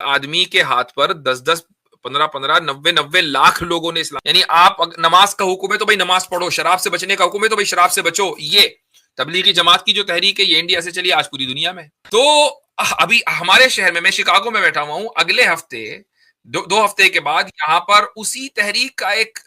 आदमी के हाथ पर 10-10, 15-15, 90-90 लाख लोगों ने इस्लाम, यानी आप नमाज का हुक्म है तो भाई नमाज पढ़ो, शराब से बचने का हुक्म है तो भाई शराब से बचो। ये तबलीगी जमात की जो तहरीक है ये इंडिया से चली आज पूरी दुनिया में। तो अभी हमारे शहर में, मैं शिकागो में बैठा हुआ हूं, अगले हफ्ते दो हफ्ते के बाद यहाँ पर उसी तहरीक का एक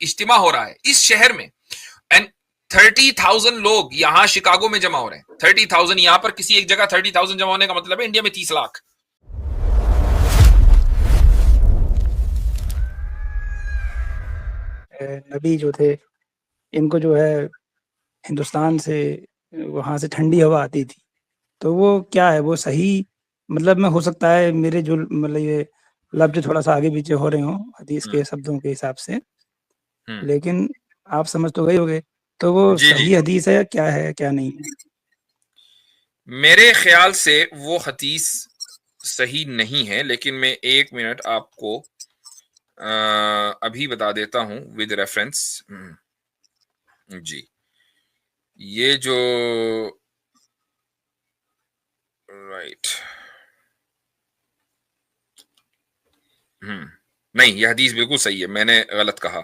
इज्तिमा हो रहा है इस शहर में, एंड 30,000 लोग यहाँ शिकागो में जमा हो रहे हैं। 30,000 यहाँ पर किसी एक जगह 30,000 जमा होने का मतलब है इंडिया में 30 लाख। नबी जो थे, इनको जो है हिंदुस्तान से, वहाँ से ठंडी हवा आती थी, तो वो क्या है, वो सही मतलब में हो सकता है मेरे जो मतलब ये लफ्ज़ थोड़ा-सा आगे-पीछे हो रहे हों हदीस के शब्दों के हिसाब से, लेकिन आप समझ तो गए होंगे, तो वो जी, जी। सही हदीस है, क्या नहीं है? मेरे ख्याल से वो हदीस सही नहीं है, लेकिन मैं 1 मिनट आपको अभी बता देता हूं विद रेफरेंस। जी, ये जो राइट, नहीं, यह हदीस बिल्कुल सही है, मैंने गलत कहा।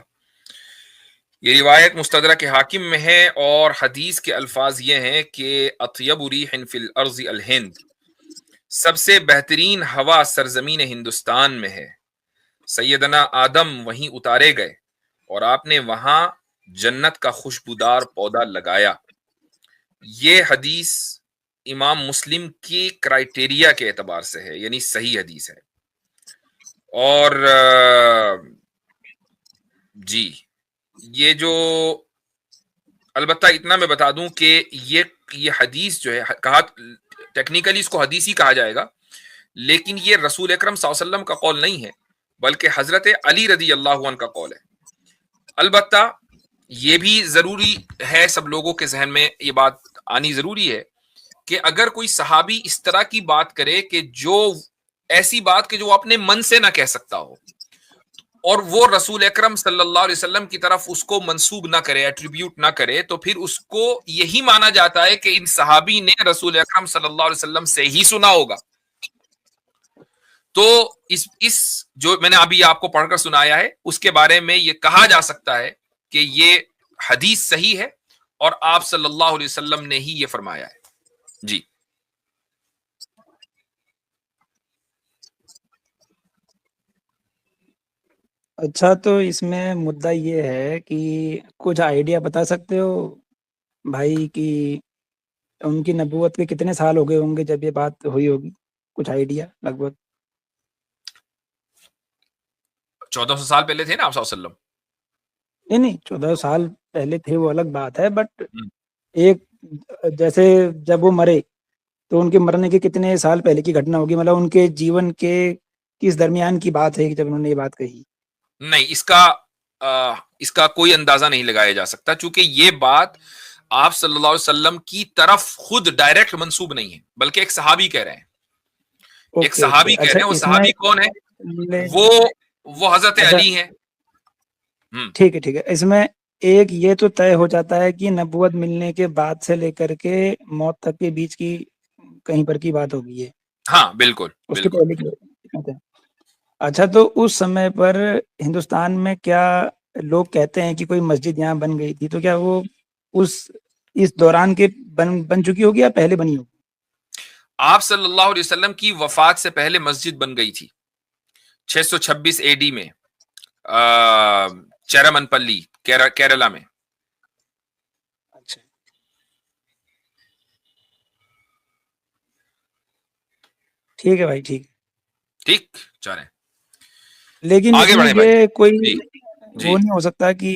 ये रिवायत मुस्तदरक हाकिम में है और हदीस के अल्फाज ये हैं कि अत्यब रिहन फिल अर्ज़ अल हिंद, सबसे बेहतरीन हवा सरजमीन हिंदुस्तान में है। सैयदना आदम वहीं उतारे गए और आपने वहां जन्नत का खुशबूदार पौधा लगाया। ये हदीस इमाम मुस्लिम की क्राइटेरिया के एतबार से है, यानी सही हदीस है। और जी, ये जो, अलबत्ता इतना मैं बता दूं कि ये हदीस जो है, कहा टेक्निकली इसको हदीस ही कहा जाएगा, लेकिन ये रसूल अकरम सल्लल्लाहु अलैहि वसल्लम का कौल नहीं है, बल्कि हजरत अली रदी अल्लाह अन्हु का कौल है। अलबत्ता ये भी जरूरी है, सब लोगों के जहन में ये बात आनी जरूरी है कि अगर कोई सहाबी इस तरह की बात करे कि जो ऐसी बात कि जो अपने मन से ना कह सकता हो, और वो रसूल अकरम सल्लल्लाहु अलैहि वसल्लम की तरफ उसको मंसूब ना करे, एट्रीब्यूट ना करे, तो फिर उसको यही माना जाता है कि इन सहाबी ने रसूल अकरम सल्लल्लाहु अलैहि वसल्लम से ही सुना होगा। तो इस जो मैंने अभी आपको पढ़कर सुनाया है, उसके बारे में ये कहा जा सकता है कि ये हदीस सही है और आप सल्लल्लाहु अलैहि वसल्लम ने ही ये फरमाया है। जी, अच्छा, तो इसमें मुद्दा ये है कि कुछ आइडिया बता सकते हो भाई कि उनकी नबूवत के कितने साल हो गए होंगे जब ये बात हुई होगी? कुछ आइडिया लगभग? 1400 साल पहले थे ना आप सल्लल्लाहु अलैहि वसल्लम। नहीं, 14 साल पहले थे वो अलग बात है, बट हम्म। एक जैसे जब वो मरे, तो उनके मरने के कितने साल पहले की घटना होगी? मतलब उनके जीवन के किस दरमियान की बात है कि जब उन्होंने ये बात कही? नहीं, इसका कोई अंदाजा नहीं लगाया जा सकता, क्योंकि ये बात आप सल्लल्लाहु अलैहि वसल्लम की तरफ खुद डायरेक्ट मंसूब नहीं है, बल्कि एक सहाबी कह रहे हैं। एक ओके, ओके। सहाबी कह अच्छा, रहे हैं, वो इसमें सहाबी कौन है? ले वो वो हजरत अच्छा, अली हैं। हम्म। ठीक है, ठीक है। इसमें एक ये तो तय हो जाता है कि नबूवत मिलने के बाद से लेकर के मौत तक के बीच की कहीं पर की बात होगी ये, हाँ, बिल्कुल उसके बिल्कुल। पहले की अच्छा। अच्छा, तो उस समय पर हिंदुस्तान में क्या लोग कहते हैं कि कोई मस्जिद यहाँ बन गई थी, तो क्या वो उस इस दौरान के बन बन चुकी होगी या पहले बनी होगी? आप सल्लल्लाहु अलैहि वसल्लम की वफात से पहले मस्जिद बन गई थी 626 एडी में, चेरमनपल्ली, केरला में। अच्छा, ठीक है भाई, ठीक। ठीक, चलें लेकिन आगे इसमें बढ़े भाई। ये कोई जी, जी। वो नहीं हो सकता कि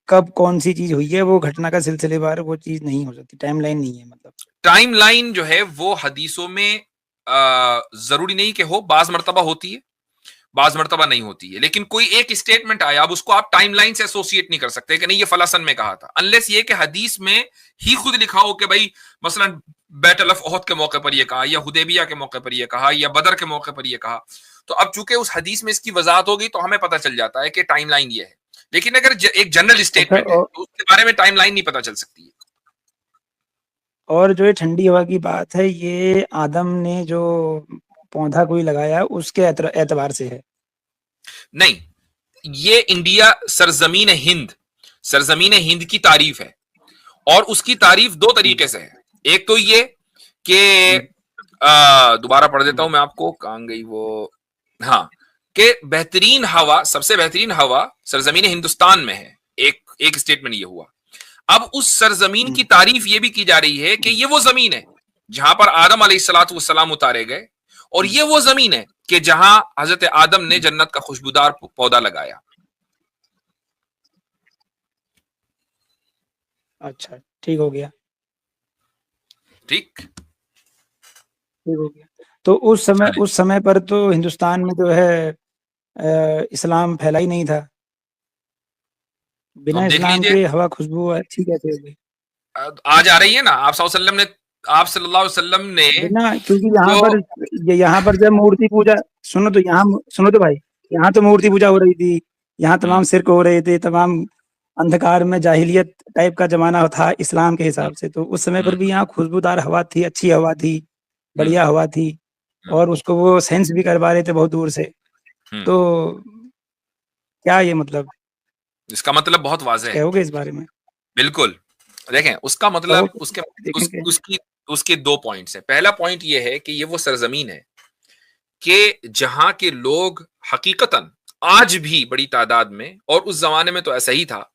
कब कौन-सी चीज़ हुई है, वो घटना का सिलसिलेवार वो चीज़ नहीं हो सकती, टाइमलाइन नहीं है मतलब। टाइमलाइन जो है वो हदीसों में जरूरी नहीं कि हो, बाज मर्तबा होती है, बाज मर्तबा नहीं होती है, लेकिन कोई एक स्टेटमेंट आया, अब उसको आप टाइमलाइन से एसोसिएट नहीं कर सकते कि नहीं ये फलासन में कहा था, अनलेस ये कि हदीस में ही खुद लिखा हो कि भाई मसलन बैटल ऑफ ओहद के मौके पर ये कहा, या हुदैबिया के मौके पर ये कहा, या बदर के मौके पर ये कहा। तो अब चूंकि उस हदीस में इसकी वजाहत हो गई, तो हमें पता चल जाता है कि टाइमलाइन ये है। लेकिन अगर एक जनरल अच्छा, स्टेटमेंट है तो उसके बारे में टाइमलाइन नहीं पता चल सकती है। और जो ये ठंडी हवा की बात है, ये आदम ने जो पौधा कोई लगाया उसके एतबार से है। नहीं, ये इंडिया सरजमीन हिंद की तारीफ है, और उसकी तारीफ दो तरीके से है। एक तो ये कि दोबारा पढ़ देता हूं मैं आपको, कहां गई वो, हाँ, कि बेहतरीन हवा, सबसे बेहतरीन हवा सरजमीन हिंदुस्तान में है। एक स्टेटमेंट ये हुआ। अब उस सरजमीन की तारीफ ये भी की जा रही है कि ये वो जमीन है जहां पर आदम अलैहिस्सलातु वस्सलाम उतारे गए, और ये वो जमीन है कि जहां हजरत आदम ने जन्नत का खुशबूदार पौधा लगाया। अच्छा, ठीक हो गया, ठीक ठीक हो गया। तो उस समय पर तो हिंदुस्तान में जो है इस्लाम फैला ही नहीं था। तो बिना अब देख इस्लाम लीजिए, के हवा खुशबू अच्छी कैसे होगी? आज आ रही है ना। आप सल्लल्लाहु अलैहि वसल्लम ने बिना, क्योंकि जो यहाँ पर जब मूर्ति पूजा, सुनो तो भाई, यहाँ तो मूर्ति पूजा हो रही थी, यहाँ तमाम शिर्क हो रहे थे, तमाम अंधकार में जाहिलियत टाइप का जमाना था इस्लाम के हिसाब से। तो उस समय पर भी यहाँ खुशबूदार हवा थी, अच्छी हवा थी, बढ़िया हवा थी, और उसको वो सेंस भी करवा रहे थे बहुत दूर से। तो क्या ये मतलब, इसका मतलब बहुत वाज़ेह है। कहोगे इस बारे में? बिल्कुल, देखें उसका कहो, मतलब देखेंगे। उसके दो पॉइंट्स हैं। पहला पॉइंट ये है कि ये वो सरजमीन है कि जहां के लोग हकीकतन आज भी बड़ी तादाद में, और उस जमाने में तो ऐसा ही था,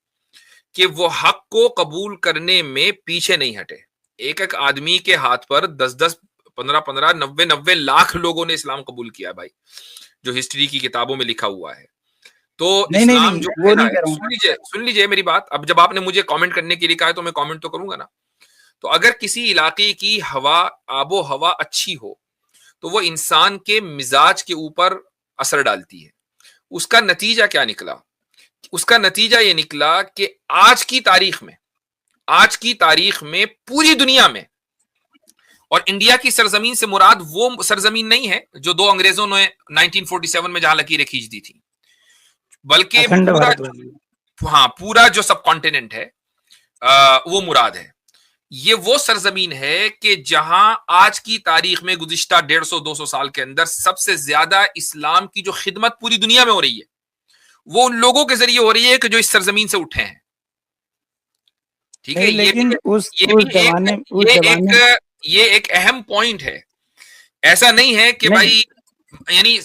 कि वो हक को कबूल करने में पीछे नहीं हटे। एक एक आदमी के हाथ पर 10-10, 15-15, 90-90 लाख लोगों ने इस्लाम कबूल किया भाई, जो हिस्ट्री की किताबों में लिखा हुआ है। तो नहीं नहीं इस्लाम नहीं, जो वो फैला नहीं है, कह रहा हूँ। सुन लीजिए मेरी बात। अब जब आपने मुझे कमेंट करने के लिए कहा है तो मैं कमेंट तो करूंगा ना। तो अगर किसी इलाके की हवा, आबो हवा अच्छी हो, तो वो इंसान के मिजाज के ऊपर असर डालती है। उसका नतीजा क्या निकला? उसका नतीजा ये निकला कि आज की तारीख में पूरी दुनिया में, और इंडिया की सरजमीन से मुराद वो सरजमीन नहीं है जो दो अंग्रेजों ने 1947 में जहां लकीरें खींच दी थी, बल्कि अखंड पूरा, भारत वाली। हाँ, पूरा जो सब कॉन्टिनेंट है, वो मुराद है। ये वो सरजमीन है कि जहां आज की तारीख में गुज़िश्ता 150-200 साल के अंदर सबसे ज्यादा इस्लाम की जो खिदमत पूरी दुनिया में हो रही है, वो उन लोगों के जरिए हो रही है कि जो इस सरजमीन से उठे हैं। ठीक है, नहीं, लेकिन ये उस भी जमाने, ये एक अहम पॉइंट है। ऐसा नहीं है कि नहीं, भाई, यानी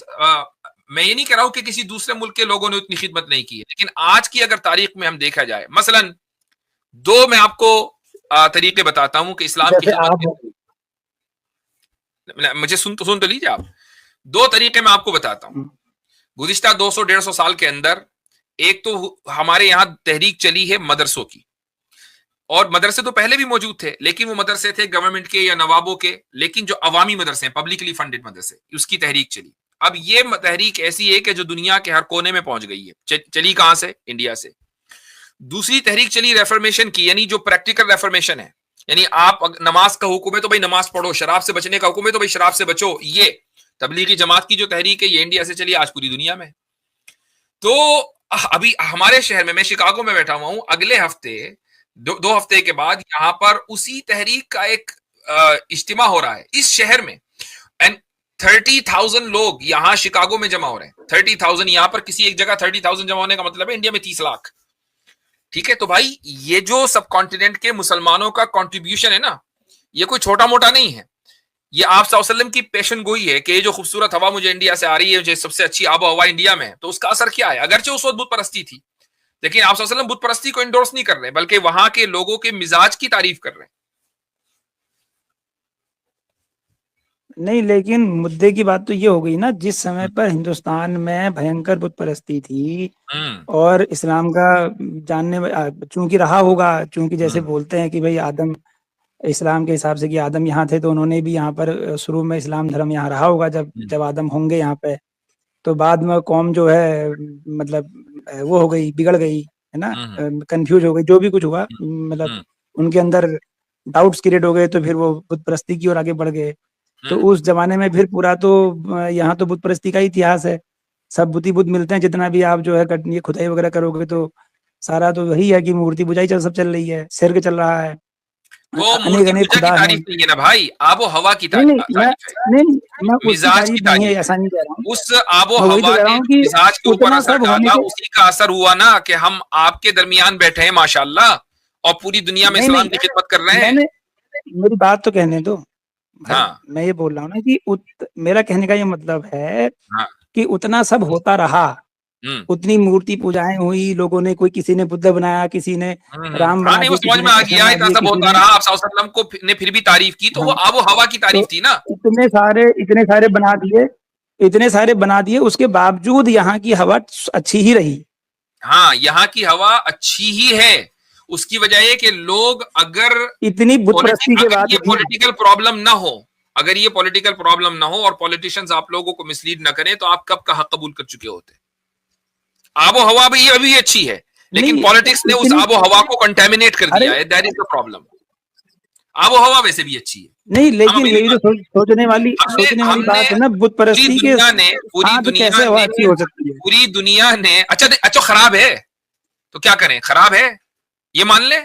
मैं ये नहीं कह रहा हूं कि किसी दूसरे मुल्क के लोगों ने उतनी खिदमत नहीं की है, लेकिन आज की अगर तारीख में हम देखा जाए, मसलन दो मैं आपको तरीके बताता हूं कि इस्लाम की जैसे खिदमत आप, कैसे। मुझे सुन तो लीजिए आप। दो तरीके मैं आपको बताता हूं। गुज़िश्ता 200-150 साल के अंदर एक तो हमारे यहां तहरीक चली है मदरसों की, और मदरसे तो पहले भी मौजूद थे, लेकिन वो मदरसे थे गवर्नमेंट के या नवाबों के, लेकिन जो अवामी मदरसे हैं, पब्लिकली फंडेड मदरसे, उसकी तहरीक चली। अब ये तहरीक ऐसी है कि जो दुनिया के हर कोने में पहुंच गई है। चली कहां से? इंडिया से। दूसरी तहरीक चली रेफर्मेशन की, यानी जो प्रैक्टिकल रेफर्मेशन है, यानी आप नमाज का हुक्म है तो भाई नमाज पढ़ो, शराब से बचने का हुक्म है तो भाई शराब से बचो। ये तबलीगी जमात की जो तहरीक है, ये इंडिया से चली, आज पूरी दुनिया में। तो अभी हमारे शहर में, मैं शिकागो में बैठा हुआ हूं, अगले हफ्ते, दो हफ्ते के बाद यहां पर उसी तहरीक का एक इज्तिमा हो रहा है इस शहर में, एंड 30,000 लोग यहां शिकागो में जमा हो रहे हैं। 30,000 यहां पर किसी एक जगह 30,000 जमा होने का मतलब है इंडिया में 30 लाख। ठीक है, तो भाई ये जो सब कॉन्टिनेंट के मुसलमानों का कंट्रीब्यूशन है ना, ये कोई छोटा मोटा नहीं है। ये आप सल्लल्लाहु अलैहि वसल्लम की पेशन गोई है कि ये जो खूबसूरत हवा मुझे इंडिया से आ रही है, जो सबसे अच्छी आबो हवा इंडिया में है, तो उसका असर क्या है? अगरचे उस वक्त बुत परस्ती थी, लेकिन आप सल्लल्लाहु अलैहि वसल्लम बुत परस्ती को इंडोर्स नहीं कर रहे, बल्कि वहां के लोगों के मिजाज की तारीफ कर रहे हैं। नहीं, लेकिन मुद्दे की बात तो ये हो गई ना, जिस समय पर हिंदुस्तान में भयंकर बुत परस्ती थी और इस्लाम का चूंकि रहा होगा, चूंकि जैसे बोलते हैं कि भाई आदम, इस्लाम के हिसाब से कि आदम यहाँ थे, तो उन्होंने भी यहाँ पर शुरू में इस्लाम धर्म यहाँ रहा होगा। जब आदम होंगे यहाँ पे, तो बाद में कौम जो है मतलब वो हो गई, बिगड़ गई, है ना, कंफ्यूज हो गई, जो भी कुछ हुआ, मतलब उनके अंदर डाउट्स क्रिएट हो गए, तो फिर वो बुत परस्ती की ओर आगे बढ़ गए। तो उस जमाने में फिर पूरा तो यहाँ तो बुत परस्ती का ही इतिहास है, सब बुत ही बुत मिलते हैं। जितना भी आप जो है ये खुदाई वगैरह करोगे तो सारा तो वही है कि मूर्ति पूजा ही सब चल रही है, सिर्क चल रहा है। तो अनेक मूर्ति अनेक पूजा की खुदा हैं। तारीफ नहीं है ना भाई, आबो हवा की नहीं, नहीं, तारीफ है, मैं उसकी मिजाज तारीफ की नहीं है, तारीफ ऐसा है। नहीं कह रहा हूँ। उस आबो मैं वही तो हवा कह रहा ने हूँ जो कि मिजाज के ऊपर उतना असर सब होने डाला, के उसी का असर हुआ ना कि हम आपके दरमियान बैठे हैं माशाल्लाह, और पूरी दुनिया में नहीं, इस्लाम नहीं, की खिदमत कर रहे हैं। मैंने मेरी बात तो कहने दो भाई। हाँ, मैं ये बोल रहा हूँ ना कि मेरा कहने का ये मतलब है हाँ, कि उतना सब होता रहा, हुँ, उतनी मूर्ति पूजाएँ हुई, लोगों ने, कोई किसी ने बुद्ध बनाया, किसी ने राम हाँ, बना नहीं वो दिए, समझ किसी में ने आ कृष्ण गया, बना इतना दिए, सब किसी होता ने, रहा, आप सल्लल्लाहु अलैहि वसल्लम को ने फिर भी तारीफ की, तो वो हाँ, आबो हवा की तो तारीफ थी ना। इतने सारे बना दिए, उसके बावजूद यहाँ की हवा अच्छी ही रही। हाँ, यहाँ की हवा अच्छी ही है। उसकी वजह ये कि लोग अगर इतनी बुत परस्ती के अगर बाद ये भी। पॉलिटिकल प्रॉब्लम ना हो, अगर ये पॉलिटिकल प्रॉब्लम ना हो और पॉलिटिशियंस आप लोगों को मिसलीड ना करें, तो आप कब का हक कबूल कर चुके होते। आबो हवा भी अभी अच्छी है, लेकिन नहीं, पॉलिटिक्स ने उस इतनी, आबो हवा को कंटेमिनेट कर अरे दिया है, दैट इज द प्रॉब्लम। आबो हवा वैसे भी अच्छी है। नहीं, हम लेकिन अभी भी यही तो हमने सोचने वाली हमने बात है ना, बुत पूरी परस्ती के दुनिया ने साथ कैसे हवा अच्छी हो सकती है? पूरी दुनिया ने अच्छा अच्छा खराब है तो क्या करें, खराब है ये मान ले,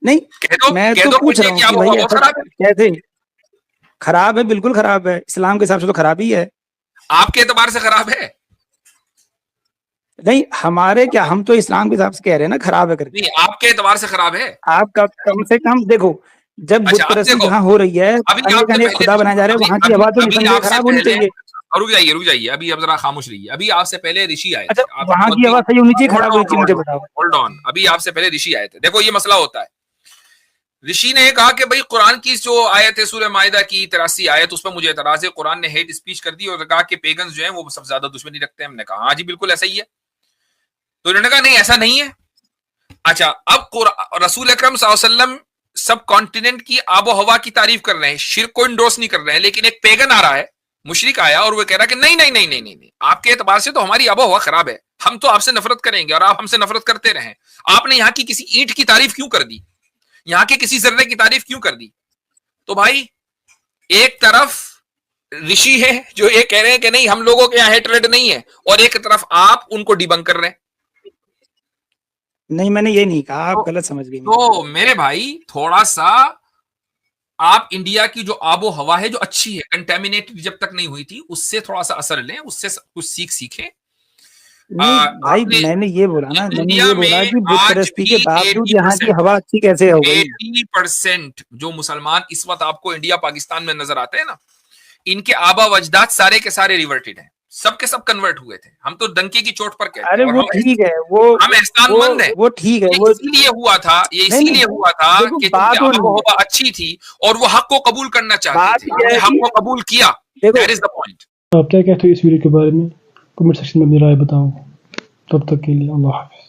नहीं, मैं कह तो दो पूछ मुझे रहा हूँ कि कि आबो भाई हवा बहुत ऐसा खराब है। कैसे? खराब है, बिल्कुल खराब है, इस्लाम के हिसाब से तो खराब ही है। आपके एतबार से खराब है। नहीं, हमारे क्या, हम तो इस्लाम के हिसाब से कह रहे हैं ना खराब है करके। नहीं, आपके एतबार से खराब है। आपका कम से कम देखो, जब अच्छा बुत अब परस्ती देखो, जहाँ हो रही है, अभी अनेक आपसे अनेक पहले खुदा बनाए जा रहे हैं, अभी वहाँ की अभी हवा तो अभी निसंदेह आपसे खराब होनी पहले चाहिए। रुक जाइए, अभी आप जरा खामोश रहिए। अभी आपसे पहले ऋषि आए अच्छा, थे, आप वहाँ खुद की भी हवा सही होनी चाहिए, होल्ड खराब ऑन होनी चाहिए, होल्ड मुझे ऑन बताओ। होल्ड ऑन, अभी आपसे पहले ऋषि आए थे। देखो ये मसला होता है, ऋषि ने कहा कि भाई कुरान की जो आयत है सूरह माइदा की 83 आयत, उस पर मुझे एतराज है, कुरान ने हेट स्पीच कर दी और कहा कि पेगन्स जो है वो सबसे ज्यादा दुश्मनी रखते हैं। हमने कहा हाँ जी बिल्कुल ऐसा ही है। तो इन्होंने कहा नहीं ऐसा नहीं है। अच्छा अब रसूल अकरम सल्लल्लाहु अलैहि वसल्लम सब कॉन्टिनेंट की आबो हवा की तारीफ कर रहे हैं, शिर्क को इंडोर्स नहीं कर रहे हैं, लेकिन एक पेगन आ रहा है, मुशरिक आया और वो कह रहा है कि नहीं नहीं नहीं नहीं नहीं नहीं, आपके एतबार से तो हमारी आबो हवा खराब है, हम तो आपसे नफरत करेंगे और आप हमसे नफरत करते रहें। आपने यहाँ की किसी ईंट की तारीफ क्यों कर दी, यहाँ के किसी जर्रे की तारीफ क्यों कर दी? तो भाई एक तरफ ऋषि है जो ये कह रहे हैं कि नहीं हम लोगों के यहाँ हेटरेड नहीं है, और एक तरफ आप उनको डिबंक कर रहे हैं। नहीं, मैंने ये नहीं कहा, आप तो, गलत समझ गई मेरी तो बात। मेरे भाई थोड़ा सा आप इंडिया की जो आबो हवा है जो अच्छी है, कंटेमिनेटेड जब तक नहीं हुई थी, उससे थोड़ा सा असर लें, उससे कुछ सीख सीखें। नहीं भाई, आपने मैंने ये बोला ना, मैंने इंडिया ये बोला में कि बुत आज परस्ती भी के बावजूद यहाँ की 80% हवा अच्छी कैसे हो गई? 80% जो मुसलमान इस वक्त आपको इंडिया पाकिस्तान में नजर आते हैं ना, इनके आबा वजदाद सारे के सारे रिवर्टेड हैं, सब के सब कन्वर्ट हुए थे। हम तो डंके की चोट पर कहते अरे हैं, और वो ठीक है, हम एहसानमंद हैं। वो ठीक है, ये वो इसीलिए हुआ था, ये नहीं, इसीलिए हुआ था देखो कि बात उनकी वो आबो नहीं है। हवा अच्छी थी और वो हक को कबूल करना चाहते बात थे, ये उन्होंने है हक कि को कबूल किया। देखो, दैट इज द पॉइंट। आप क्या कहते हो इस वीडियो के बारे में? कमेंट सेक्शन में अपनी राय बताओ। तब तक के लिए अल्लाह हाफ़िज़।